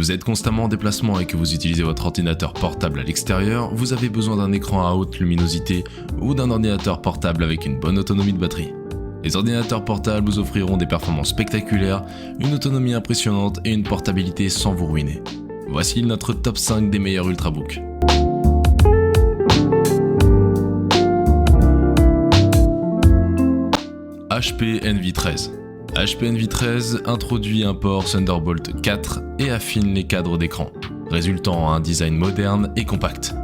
vous êtes constamment en déplacement et que vous utilisez votre ordinateur portable à l'extérieur, vous avez besoin d'un écran à haute luminosité ou d'un ordinateur portable avec une bonne autonomie de batterie. Les ordinateurs portables vous offriront des performances spectaculaires, une autonomie impressionnante et une portabilité sans vous ruiner. Voici notre top 5 des meilleurs ultrabooks. HP Envy 13. HP Envy 13 introduit un port Thunderbolt 4 et affine les cadres d'écran, résultant en un design moderne et compact.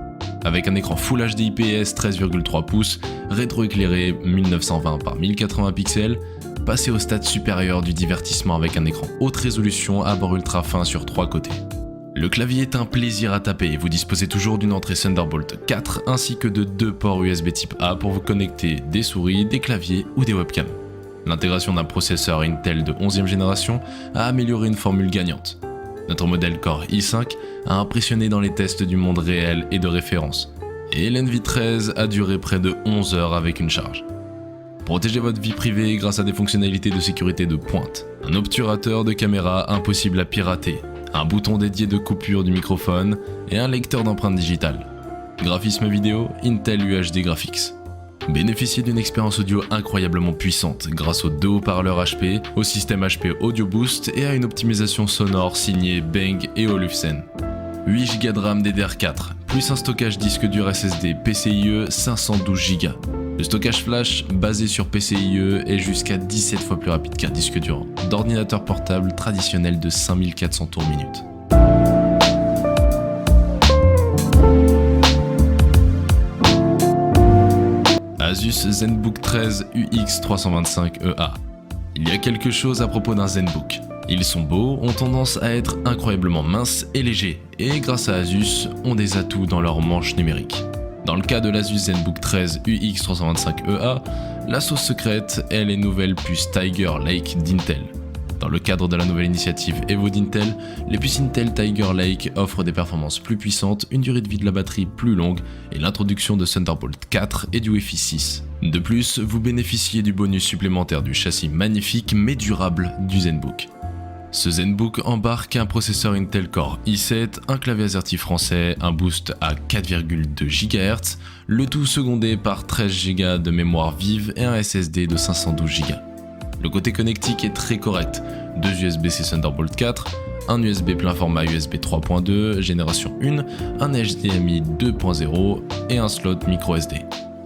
Avec un écran Full HD IPS 13,3 pouces, rétroéclairé 1920 par 1080 pixels, passez au stade supérieur du divertissement avec un écran haute résolution à bord ultra fin sur 3 côtés. Le clavier est un plaisir à taper et vous disposez toujours d'une entrée Thunderbolt 4 ainsi que de 2 ports USB type A pour vous connecter des souris, des claviers ou des webcams. L'intégration d'un processeur Intel de 11e génération a amélioré une formule gagnante. Notre modèle Core i5 a impressionné dans les tests du monde réel et de référence, et l'Envy 13 a duré près de 11 heures avec une charge. Protégez votre vie privée grâce à des fonctionnalités de sécurité de pointe, un obturateur de caméra impossible à pirater, un bouton dédié de coupure du microphone et un lecteur d'empreintes digitales. Graphisme vidéo, Intel UHD Graphics. Bénéficiez d'une expérience audio incroyablement puissante grâce aux 2 haut-parleurs HP, au système HP Audio Boost et à une optimisation sonore signée Bang et Olufsen. 8 Go de RAM DDR4, plus un stockage disque dur SSD PCIe 512 Go. Le stockage flash basé sur PCIe est jusqu'à 17 fois plus rapide qu'un disque dur d'ordinateur portable traditionnel de 5400 tours minute. Asus ZenBook 13 UX325EA. Il y a quelque chose à propos d'un ZenBook. Ils sont beaux, ont tendance à être incroyablement minces et légers, et grâce à Asus, ont des atouts dans leur manche numérique. Dans le cas de l'Asus ZenBook 13 UX325EA, la sauce secrète est les nouvelles puces Tiger Lake d'Intel. Dans le cadre de la nouvelle initiative Evo d'Intel, les puces Intel Tiger Lake offrent des performances plus puissantes, une durée de vie de la batterie plus longue et l'introduction de Thunderbolt 4 et du Wi-Fi 6. De plus, vous bénéficiez du bonus supplémentaire du châssis magnifique mais durable du ZenBook. Ce ZenBook embarque un processeur Intel Core i7, un clavier AZERTY français, un boost à 4,2 GHz, le tout secondé par 13 Go de mémoire vive et un SSD de 512 Go. Le côté connectique est très correct, 2 USB-C Thunderbolt 4, un USB plein format USB 3.2 génération 1, un HDMI 2.0 et un slot micro SD.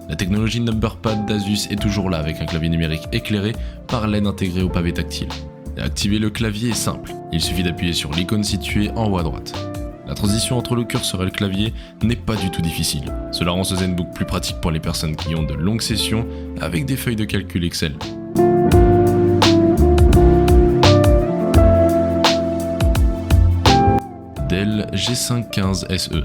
La technologie Numberpad d'Asus est toujours là avec un clavier numérique éclairé par LED intégré au pavé tactile. Activer le clavier est simple, il suffit d'appuyer sur l'icône située en haut à droite. La transition entre le curseur et le clavier n'est pas du tout difficile. Cela rend ce ZenBook plus pratique pour les personnes qui ont de longues sessions avec des feuilles de calcul Excel. Dell G515 SE.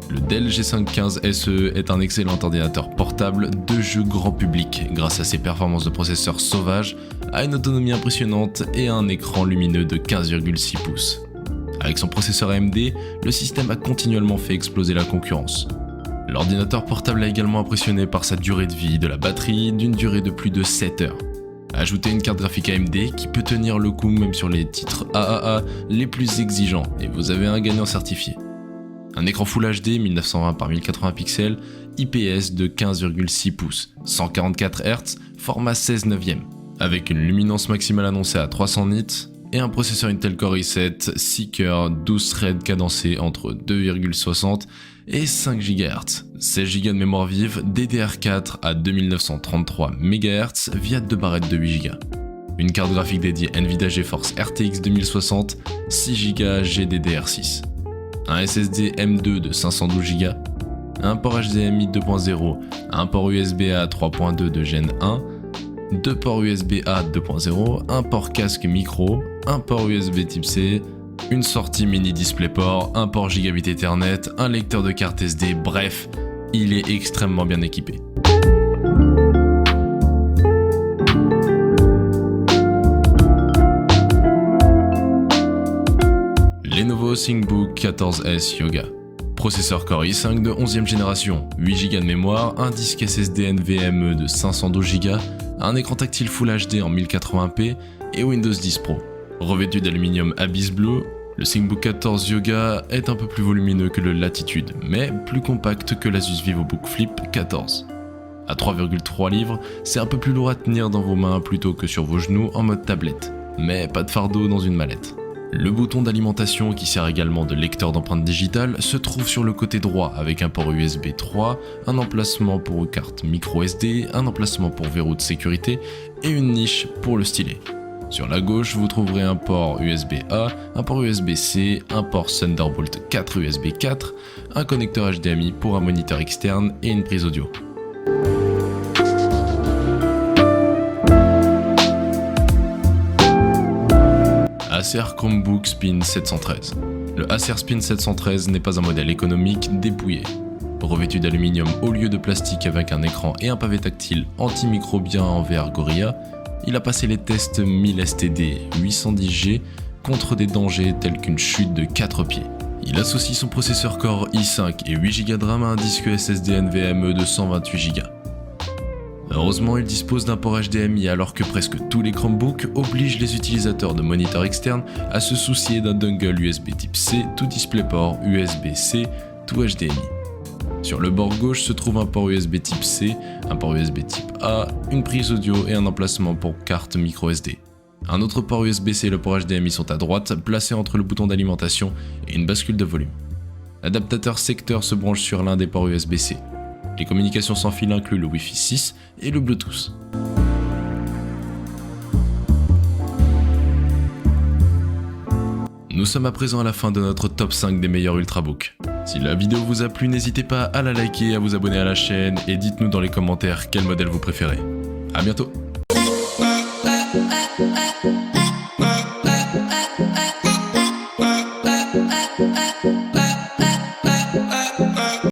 Le Dell G515 SE est un excellent ordinateur portable de jeu grand public grâce à ses performances de processeur sauvages, à une autonomie impressionnante et à un écran lumineux de 15,6 pouces. Avec son processeur AMD, le système a continuellement fait exploser la concurrence. L'ordinateur portable a également impressionné par sa durée de vie de la batterie d'une durée de plus de 7 heures. Ajoutez une carte graphique AMD qui peut tenir le coup même sur les titres AAA les plus exigeants et vous avez un gagnant certifié. Un écran Full HD 1920 par 1080 pixels, IPS de 15,6 pouces, 144 Hz, format 16 neuvième, avec une luminance maximale annoncée à 300 nits et un processeur Intel Core i7 6 cœurs 12 threads cadencés entre 2,60 et 5 GHz, 16 Go de mémoire vive, DDR4 à 2933 MHz via 2 barrettes de 8 Go. Une carte graphique dédiée Nvidia GeForce RTX 2060, 6 Go GDDR6. Un SSD M2 de 512 Go, un port HDMI 2.0, un port USB-A 3.2 de Gen 1, 2 ports USB-A 2.0, un port casque micro, un port USB type C, une sortie mini DisplayPort, un port Gigabit Ethernet, un lecteur de carte SD, bref, il est extrêmement bien équipé. Lenovo ThinkBook 14S Yoga. Processeur Core i5 de 11e génération, 8 Go de mémoire, un disque SSD NVMe de 512 Go, un écran tactile Full HD en 1080p et Windows 10 Pro. Revêtu d'aluminium Abyss Blue, Le ThinkBook 14 Yoga est un peu plus volumineux que le Latitude, mais plus compact que l'Asus VivoBook Flip 14. À 3,3 livres, c'est un peu plus lourd à tenir dans vos mains plutôt que sur vos genoux en mode tablette, mais pas de fardeau dans une mallette. Le bouton d'alimentation qui sert également de lecteur d'empreintes digitales se trouve sur le côté droit avec un port USB 3, un emplacement pour une carte micro SD, un emplacement pour verrou de sécurité et une niche pour le stylet. Sur la gauche, vous trouverez un port USB-A, un port USB-C, un port Thunderbolt 4 USB 4, un connecteur HDMI pour un moniteur externe et une prise audio. Acer Chromebook Spin 713. Le Acer Spin 713 n'est pas un modèle économique dépouillé. Revêtu d'aluminium au lieu de plastique avec un écran et un pavé tactile antimicrobien en VR Gorilla, il a passé les tests 1000 STD 810G contre des dangers tels qu'une chute de 4 pieds. Il associe son processeur Core i5 et 8Go de RAM à un disque SSD NVMe de 128Go. Heureusement, il dispose d'un port HDMI alors que presque tous les Chromebooks obligent les utilisateurs de moniteurs externes à se soucier d'un dongle USB type C to DisplayPort USB-C to HDMI. Sur le bord gauche se trouve un port USB type C, un port USB type A, une prise audio et un emplacement pour carte micro SD. Un autre port USB-C et le port HDMI sont à droite, placés entre le bouton d'alimentation et une bascule de volume. L'adaptateur secteur se branche sur l'un des ports USB-C. Les communications sans fil incluent le Wi-Fi 6 et le Bluetooth. Nous sommes à présent à la fin de notre top 5 des meilleurs Ultrabooks. Si la vidéo vous a plu, n'hésitez pas à la liker, à vous abonner à la chaîne et dites-nous dans les commentaires quel modèle vous préférez. A bientôt.